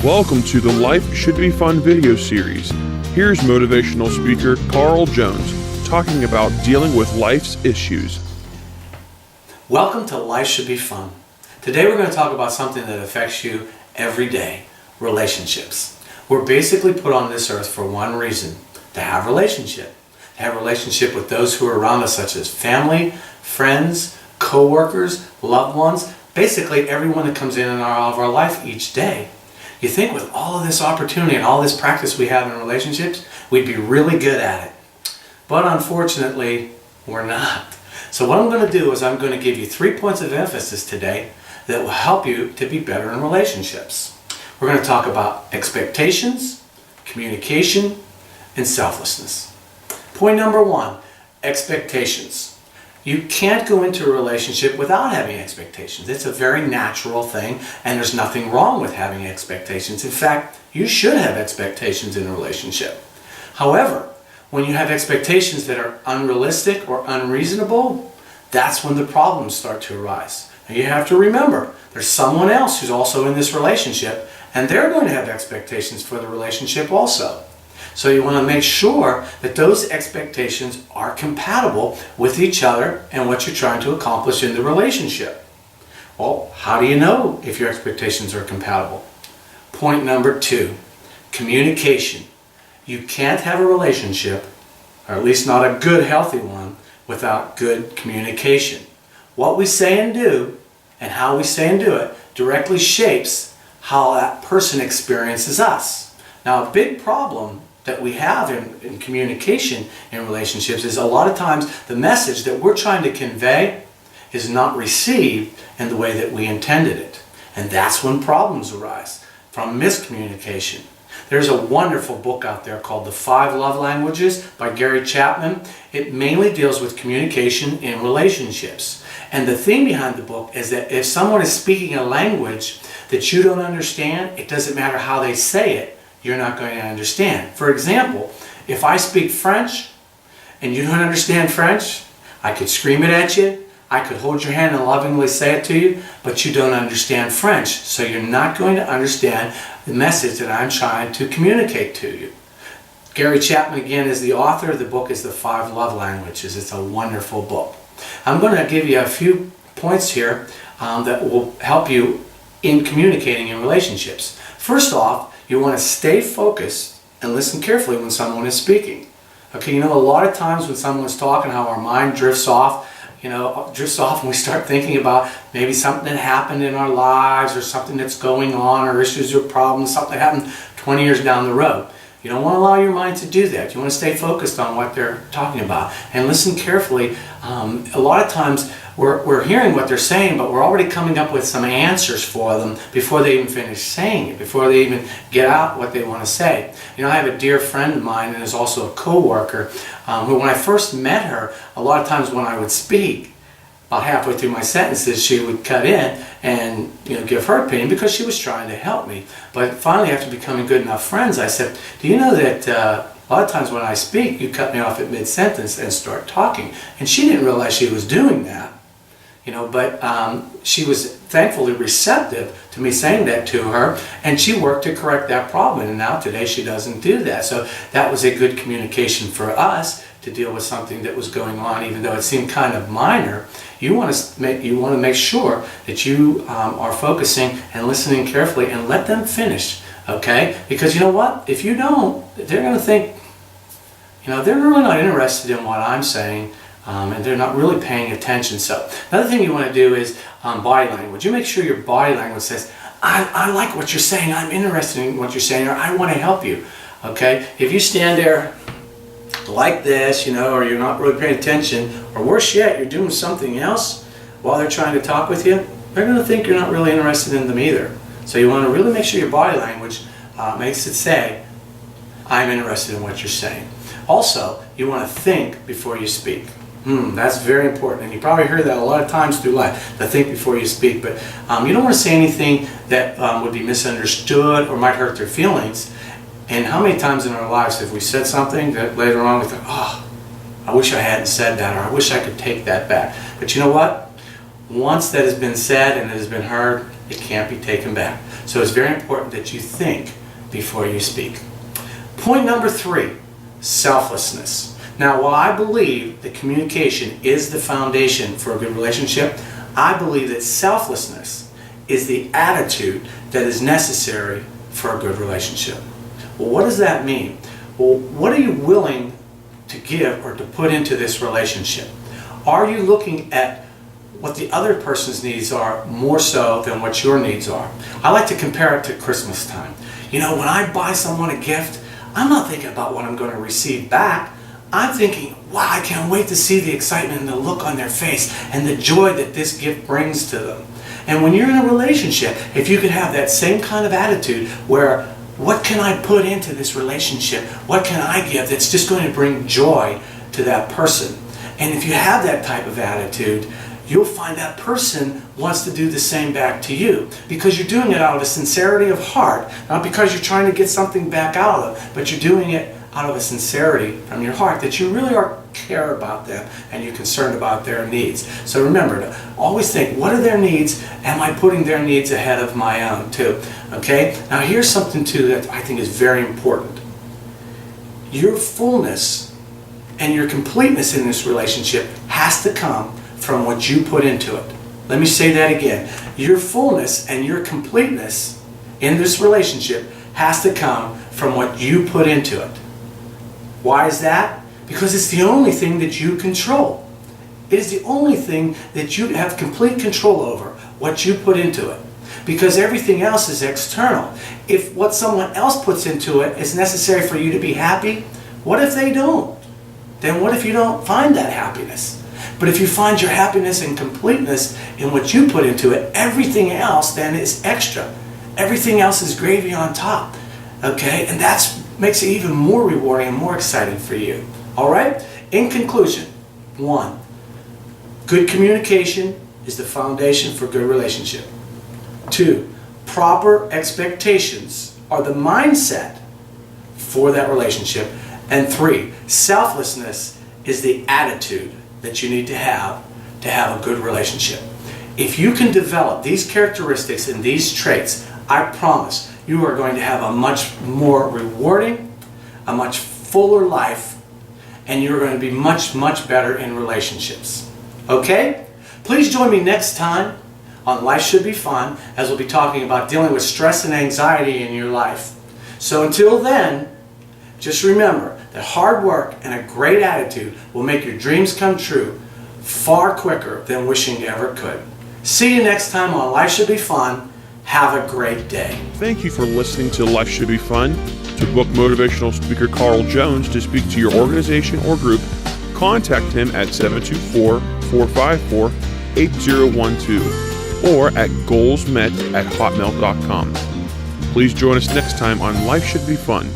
Welcome to the Life Should Be Fun video series. Here's motivational speaker Carl Jones talking about dealing with life's issues. Welcome to Life Should Be Fun. Today we're going to talk about something that affects you every day, relationships. We're basically put on this earth for one reason, to have relationship. To have relationship with those who are around us, such as family, friends, co-workers, loved ones, basically everyone that comes in and out of our life each day. You think with all of this opportunity and all this practice we have in relationships, we'd be really good at it. But unfortunately, we're not. So what I'm going to do is I'm going to give you 3 points of emphasis today that will help you to be better in relationships. We're going to talk about expectations, communication, and selflessness. Point number 1, expectations. You can't go into a relationship without having expectations. It's a very natural thing, and there's nothing wrong with having expectations. In fact, you should have expectations in a relationship. However, when you have expectations that are unrealistic or unreasonable, that's when the problems start to arise. Now you have to remember, there's someone else who's also in this relationship, and they're going to have expectations for the relationship also. So you want to make sure that those expectations are compatible with each other and what you're trying to accomplish in the relationship. Well, how do you know if your expectations are compatible? Point number 2, communication. You can't have a relationship, or at least not a good, healthy one, without good communication. What we say and do, and how we say and do it, directly shapes how that person experiences us. Now, a big problem that we have in communication in relationships is a lot of times the message that we're trying to convey is not received in the way that we intended it. And that's when problems arise from miscommunication. There's a wonderful book out there called The 5 Love Languages by Gary Chapman. It mainly deals with communication in relationships. And the theme behind the book is that if someone is speaking a language that you don't understand, it doesn't matter how they say it, you're not going to understand. For example, if I speak French and you don't understand French, I could scream it at you, I could hold your hand and lovingly say it to you, but you don't understand French, so you're not going to understand the message that I'm trying to communicate to you. Gary Chapman, again, is the author. The book is The 5 Love Languages. It's a wonderful book. I'm going to give you a few points here that will help you in communicating in relationships. First off, you want to stay focused and listen carefully when someone is speaking. Okay, you know, a lot of times when someone's talking, how our mind drifts off, and we start thinking about maybe something that happened in our lives or something that's going on or issues or problems, something that happened 20 years down the road. You don't want to allow your mind to do that. You want to stay focused on what they're talking about and listen carefully. A lot of times we're hearing what they're saying, but we're already coming up with some answers for them before they even finish saying it, before they even get out what they want to say. You know, I have a dear friend of mine and is also a co-worker who, when I first met her, a lot of times when I would speak, about halfway through my sentences, she would cut in and give her opinion because she was trying to help me. But finally, after becoming good enough friends, I said, do you know that a lot of times when I speak, you cut me off at mid-sentence and start talking? And she didn't realize she was doing that. But she was thankfully receptive to me saying that to her, and she worked to correct that problem, and now today she doesn't do that. So that was a good communication for us to deal with something that was going on, even though it seemed kind of minor. You want to make sure that you are focusing and listening carefully and let them finish, okay? Because you know what? If you don't, they're going to think, they're really not interested in what I'm saying. And they're not really paying attention. So another thing you want to do is body language. You make sure your body language says, I like what you're saying, I'm interested in what you're saying, or I want to help you. Okay? If you stand there like this, or you're not really paying attention, or worse yet, you're doing something else while they're trying to talk with you, they're going to think you're not really interested in them either. So you want to really make sure your body language makes it say, I'm interested in what you're saying. Also, you want to think before you speak. That's very important, and you probably heard that a lot of times through life, to think before you speak, but you don't want to say anything that would be misunderstood or might hurt their feelings. And how many times in our lives have we said something that later on we think, oh, I wish I hadn't said that, or I wish I could take that back. But you know what? Once that has been said and it has been heard, it can't be taken back. So it's very important that you think before you speak. Point number 3, selflessness. Now, while I believe that communication is the foundation for a good relationship, I believe that selflessness is the attitude that is necessary for a good relationship. Well, what does that mean? Well, what are you willing to give or to put into this relationship? Are you looking at what the other person's needs are more so than what your needs are? I like to compare it to Christmas time. You know, when I buy someone a gift, I'm not thinking about what I'm going to receive back. I'm thinking, wow, I can't wait to see the excitement and the look on their face and the joy that this gift brings to them. And when you're in a relationship, if you could have that same kind of attitude where, what can I put into this relationship? What can I give that's just going to bring joy to that person? And if you have that type of attitude, you'll find that person wants to do the same back to you, because you're doing it out of a sincerity of heart, not because you're trying to get something back out of them, but you're doing it out of a sincerity from your heart that you really care about them and you're concerned about their needs. So remember to always think, what are their needs? Am I putting their needs ahead of my own too? Okay? Now here's something too that I think is very important. Your fullness and your completeness in this relationship has to come from what you put into it. Let me say that again. Your fullness and your completeness in this relationship has to come from what you put into it. Why is that? Because it's the only thing that you control. It is the only thing that you have complete control over, what you put into it. Because everything else is external. If what someone else puts into it is necessary for you to be happy, what if they don't? Then what if you don't find that happiness? But if you find your happiness and completeness in what you put into it, everything else then is extra. Everything else is gravy on top. Okay? And that makes it even more rewarding and more exciting for you. All right? In conclusion, 1, good communication is the foundation for a good relationship. 2, proper expectations are the mindset for that relationship. And 3, selflessness is the attitude that you need to have a good relationship. If you can develop these characteristics and these traits, I promise you are going to have a much more rewarding, a much fuller life, and you're going to be much, much better in relationships. Okay? Please join me next time on Life Should Be Fun, as we'll be talking about dealing with stress and anxiety in your life. So until then, just remember that hard work and a great attitude will make your dreams come true far quicker than wishing you ever could. See you next time on Life Should Be Fun. Have a great day. Thank you for listening to Life Should Be Fun. To book motivational speaker Carl Jones to speak to your organization or group, contact him at 724-454-8012 or at goalsmet@hotmail.com. Please join us next time on Life Should Be Fun.